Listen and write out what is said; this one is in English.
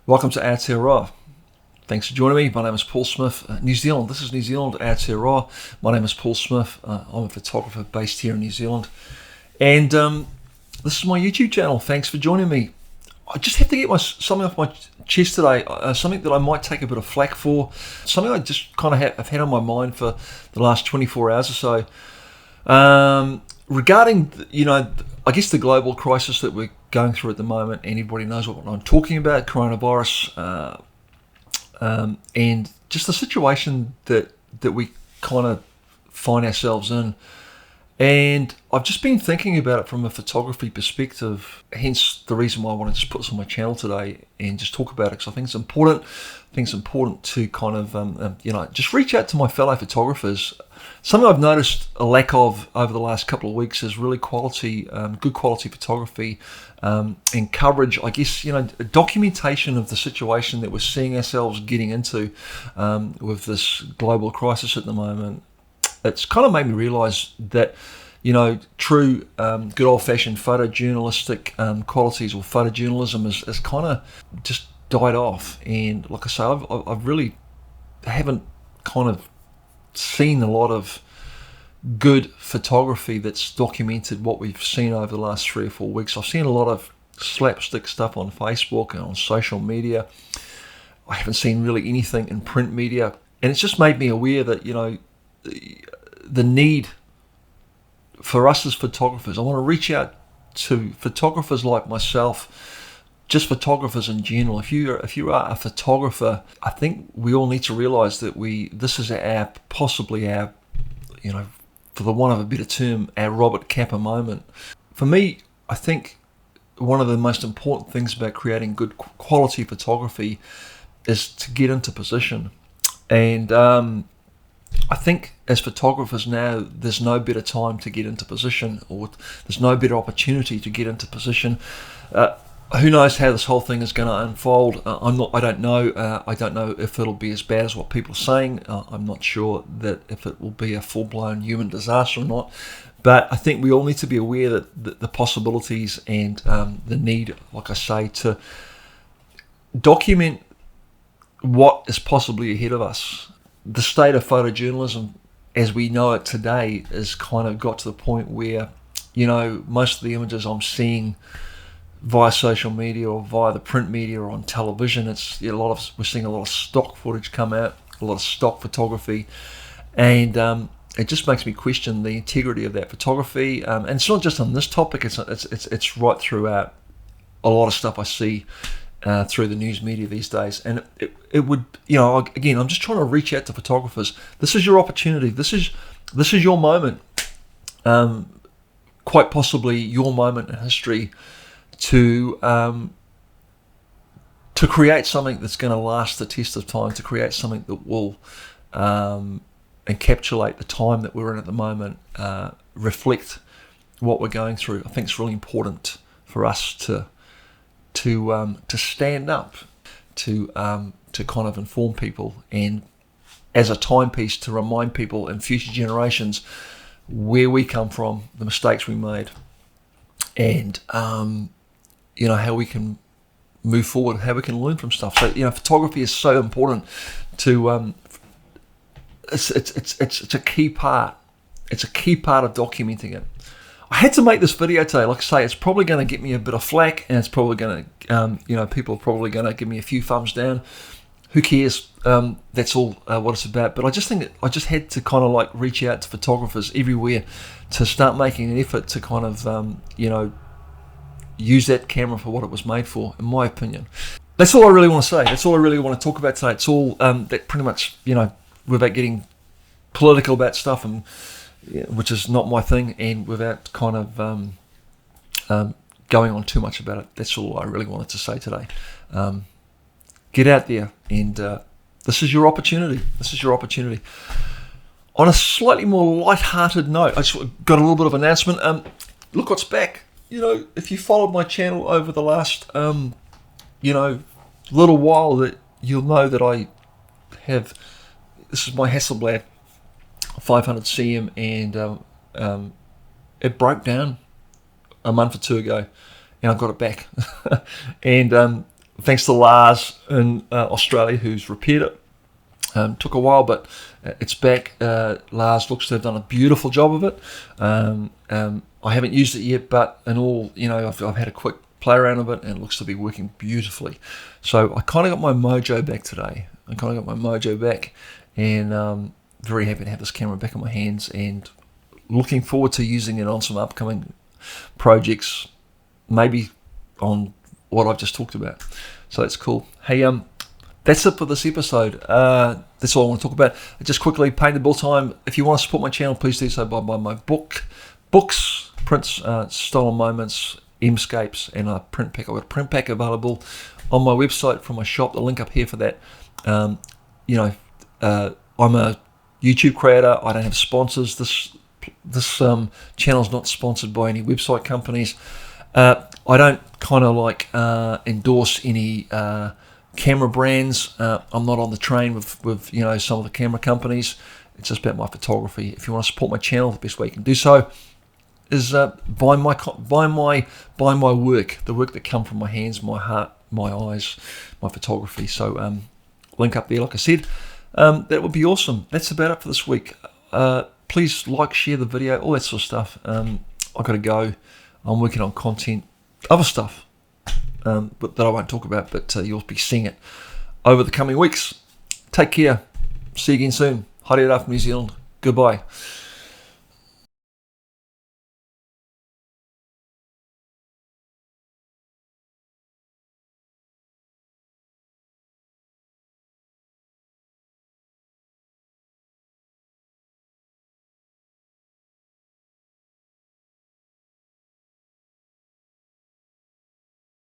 Welcome to Aotearoa. Thanks for joining me. My name is Paul Smith, New Zealand. This is New Zealand, Aotearoa. My name is Paul Smith. I'm a photographer based here in New Zealand. And this is my YouTube channel. Thanks for joining me. I just have to get something off my chest today, something that I might take a bit of flack for, something I just kind of have had on my mind for the last 24 hours or so. Regarding, I guess the global crisis that we're going through at the moment. Anybody knows what I'm talking about, coronavirus, and just the situation that we kind of find ourselves in. And I've just been thinking about it from a photography perspective, hence the reason why I want to just put this on my channel today and just talk about it, because I think it's important. I think it's important to kind of, just reach out to my fellow photographers. Something I've noticed a lack of over the last couple of weeks is really quality, good quality photography and coverage. I guess, documentation of the situation that we're seeing ourselves getting into with this global crisis at the moment. It's kind of made me realise that, true good old-fashioned photojournalistic qualities or photojournalism is kind of just died off. And like I say, I've really haven't kind of seen a lot of good photography that's documented what we've seen over the last 3 or 4 weeks. I've seen a lot of slapstick stuff on Facebook and on social media. I haven't seen really anything in print media. And it's just made me aware that, the need for us as photographers. I want to reach out to photographers like myself, just photographers in general. If you are a photographer, I think we all need to realise that this is possibly our, for the want of a better term, our Robert Capa moment. For me, I think one of the most important things about creating good quality photography is to get into position. And I think as photographers now, there's no better time to get into position, or there's no better opportunity to get into position. Who knows how this whole thing is going to unfold? I don't know. I don't know if it'll be as bad as what people are saying. I'm not sure that if it will be a full-blown human disaster or not. But I think we all need to be aware that the possibilities and the need, like I say, to document what is possibly ahead of us. The state of photojournalism as we know it today is kind of got to the point where, most of the images I'm seeing via social media or via the print media or on television, we're seeing a lot of stock footage come out, a lot of stock photography, and it just makes me question the integrity of that photography. And it's not just on this topic; it's right throughout a lot of stuff I see through the news media these days. And it would, again, I'm just trying to reach out to photographers. This is your opportunity. This is your moment. Quite possibly your moment in history to create something that's going to last the test of time, to create something that will encapsulate the time that we're in at the moment, reflect what we're going through. I think it's really important for us to stand up, to kind of inform people, and as a timepiece to remind people in future generations where we come from, the mistakes we made, and how we can move forward, how we can learn from stuff. So photography is so important to it's a key part. It's a key part of documenting it. I had to make this video today. Like I say, it's probably going to get me a bit of flack, and it's probably going to, people are probably going to give me a few thumbs down. Who cares? That's all what it's about. But I just think that I just had to kind of reach out to photographers everywhere to start making an effort to kind of, use that camera for what it was made for, in my opinion. That's all I really want to say. That's all I really want to talk about today. It's all that pretty much, without getting political about stuff, and which is not my thing, and without kind of going on too much about it. That's all I really wanted to say today. Get out there, and this is your opportunity. This is your opportunity. On a slightly more light-hearted note, I just got a little bit of an announcement. Look what's back. If you followed my channel over the last, little while, that you'll know that I have. This is my Hasselblad 500 CM, and it broke down a month or two ago, and I got it back. And thanks to Lars in Australia who's repaired it. Took a while, but it's back. Lars looks to have done a beautiful job of it. I haven't used it yet, but in all, I've had a quick play around with it, and it looks to be working beautifully. So I kind of got my mojo back today. And very happy to have this camera back in my hands, and looking forward to using it on some upcoming projects, maybe on what I've just talked about. So that's cool. Hey, that's it for this episode. That's all I want to talk about. Just quickly, Paint the Bill time. If you want to support my channel, please do so by buying my books, prints, stolen moments, Emscapes, and a print pack. I've got a print pack available on my website from my shop. The link up here for that. I'm a YouTube creator. I don't have sponsors. This channel's not sponsored by any website companies. I don't kind of like endorse any camera brands. I'm not on the train with some of the camera companies. It's just about my photography. If you want to support my channel, the best way you can do so is buy my work, the work that come from my hands, my heart, my eyes, my photography. So link up there, like I said. That would be awesome. That's about it for this week. Please like, share the video, all that sort of stuff. I've got to go. I'm working on content, other stuff but that I won't talk about, but you'll be seeing it over the coming weeks. Take care. See you again soon. Haere rā from New Zealand. Goodbye.